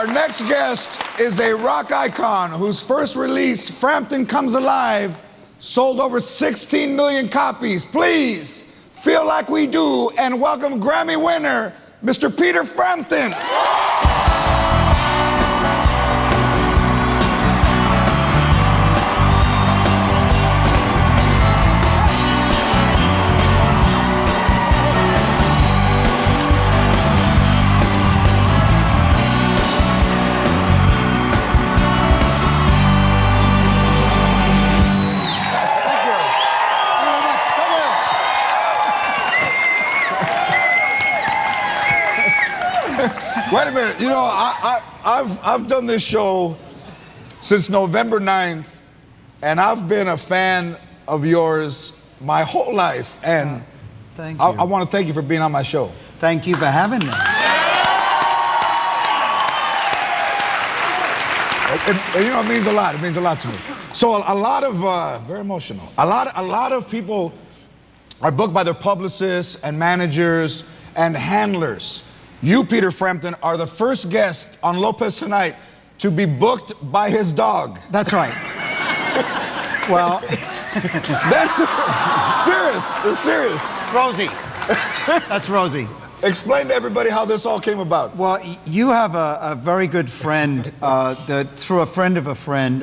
Our next guest is a rock icon whose first release, Frampton Comes Alive, sold over 16 million copies. Please feel like we do and welcome Grammy winner, Mr. Peter Frampton. Wait a minute, you know, I've done this show since November 9th, and I've been a fan of yours my whole life, and thank you. I want to thank you for being on my show. Thank you for having me. You know, it means a lot. It means a lot to me. So a lot of, very emotional, a lot of people are booked by their publicists and managers and handlers. You, Peter Frampton, are the first guest on Lopez Tonight to be booked by his dog. That's right. Well, it's serious. Rosie. That's Rosie. Explain to everybody how this all came about. Well, you have a very good friend that, through a friend of a friend,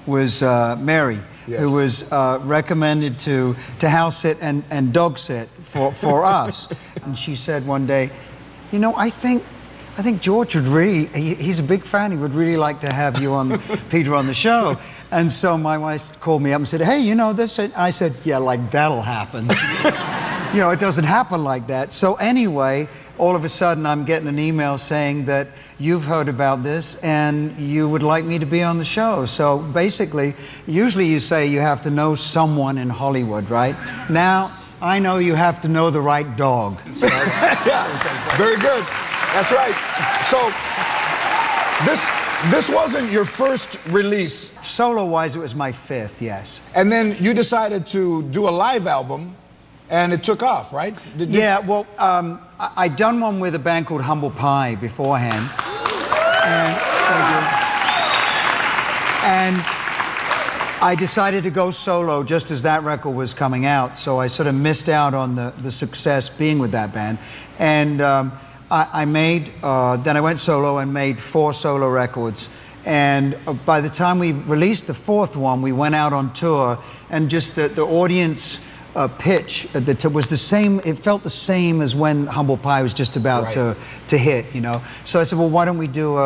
was Mary, yes, who was recommended to house sit and dog sit for us. And she said one day, you know, I think George would really, he's a big fan, he would really like to have you on, Peter, on the show. And so my wife called me up and said, hey, you know this? I said, yeah, like that'll happen. You know, it doesn't happen like that. So anyway, all of a sudden I'm getting an email saying that you've heard about this and you would like me to be on the show. So basically, usually you say you have to know someone in Hollywood, right? Now, I know you have to know the right dog. So. Yeah, very good. That's right. So, this wasn't your first release. Solo-wise, it was my fifth, yes. And then you decided to do a live album, and it took off, right? Yeah, well, I'd done one with a band called Humble Pie beforehand. And I decided to go solo just as that record was coming out, so I sort of missed out on the success being with that band. And I made, then I went solo and made 4 solo records. And by the time we released the 4th one, we went out on tour, and just the audience pitch was the same. It felt the same as when Humble Pie was just about to hit, you know. So I said, well, why don't we do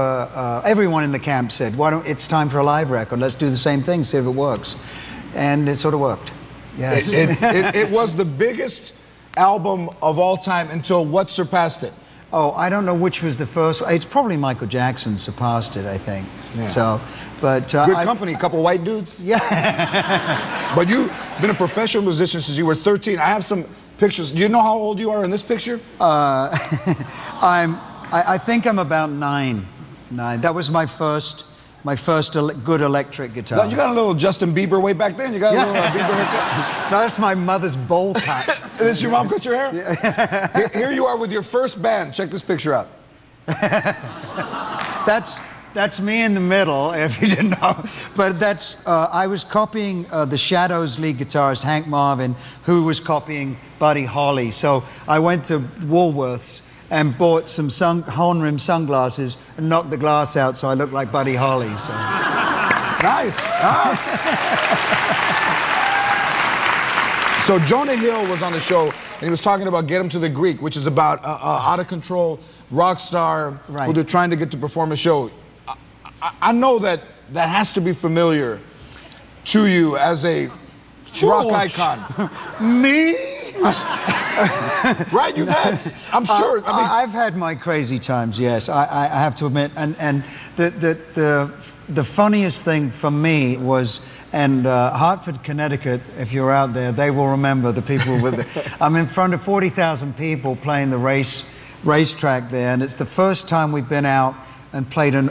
everyone in the camp said, it's time for a live record. Let's do the same thing, see if it works. And it sort of worked. Yes. It was the biggest album of all time until what surpassed it? Oh, I don't know which was the first. It's probably Michael Jackson surpassed it, I think. Yeah. So, but good company, a couple white dudes. Yeah. But you've been a professional musician since you were 13. I have some pictures. Do you know how old you are in this picture? I think I'm about 9. That was my first good electric guitar. You got a little Justin Bieber way back then. You got a little Bieber haircut. No, that's my mother's bowl cut. Did your mom cut your hair? Yeah. Here you are with your first band. Check this picture out. That's me in the middle, if you didn't know. But that's, I was copying the Shadows lead guitarist, Hank Marvin, who was copying Buddy Holly. So I went to Woolworths and bought some horn-rimmed sunglasses and knocked the glass out so I looked like Buddy Holly. So. Nice. So Jonah Hill was on the show, and he was talking about Get Him to the Greek, which is about out-of-control rock star who they're trying to get to perform a show. I know that has to be familiar to you as a rock icon. Me? Right, you've had, I'm sure. I've had my crazy times, yes, I have to admit. And the funniest thing for me was, and Hartford, Connecticut, if you're out there, they will remember the people with I'm in front of 40,000 people playing the racetrack there, and it's the first time we've been out and played a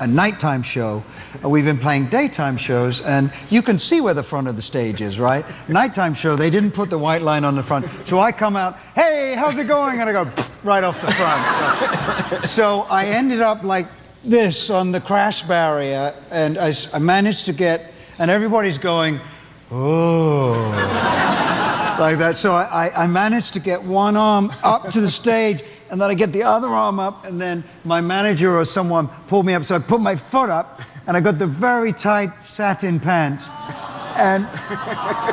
nighttime show. We've been playing daytime shows, and you can see where the front of the stage is, right? Nighttime show, they didn't put the white line on the front. So I come out, hey, how's it going? And I go right off the front. So I ended up like this on the crash barrier, and I managed to get, and everybody's going, oh, like that. So I managed to get one arm up to the stage, and then I get the other arm up, and then my manager or someone pulled me up. So I put my foot up, and I got the very tight satin pants. And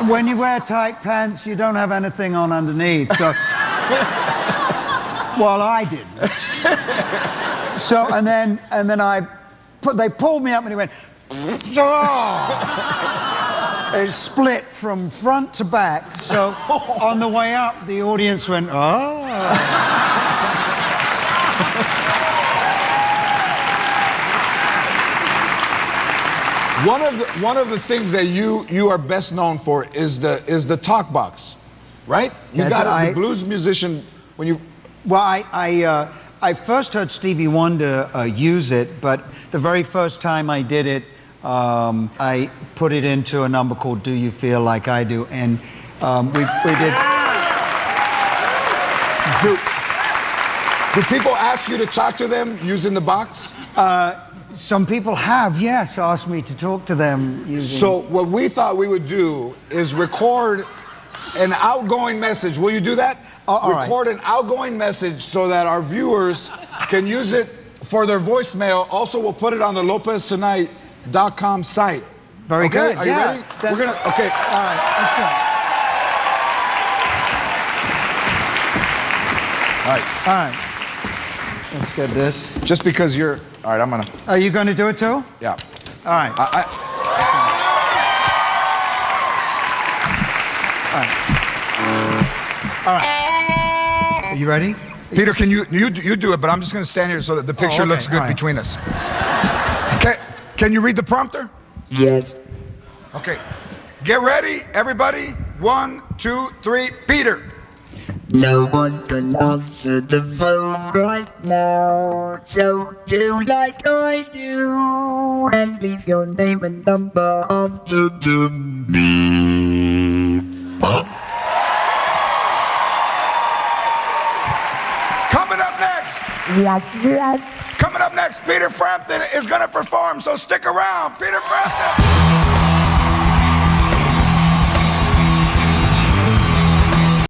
when you wear tight pants, you don't have anything on underneath. So, well, I didn't. So, and then they pulled me up, and he went, oh! It split from front to back. So on the way up, the audience went, oh. One of the things that you are best known for is the talk box, right? You got the blues musician when you. Well, I first heard Stevie Wonder use it, but the very first time I did it, I put it into a number called "Do You Feel Like I Do," and we did. Do people ask you to talk to them using the box? Some people have, yes, asked me to talk to them using... So what we thought we would do is record an outgoing message. Will you do that? Record an outgoing message so that our viewers can use it for their voicemail. Also, we'll put it on the LopezTonight.com site. Very good. Are you ready? We're gonna. Okay. All right. Let's go. All right. All right. Let's get this. Just because you're. All right. I'm gonna. Are you going to do it too? Yeah. All right. All right. Are you ready? Peter, can you do it? But I'm just going to stand here so that the picture looks good between us. Okay. Can you read the prompter? Yes. Okay. Get ready, everybody. 1, 2, 3. Peter. No one can answer the phone right now, so do like I do and leave your name and number after the beep. Coming up next. Coming up next, Peter Frampton is going to perform, so stick around. Peter Frampton.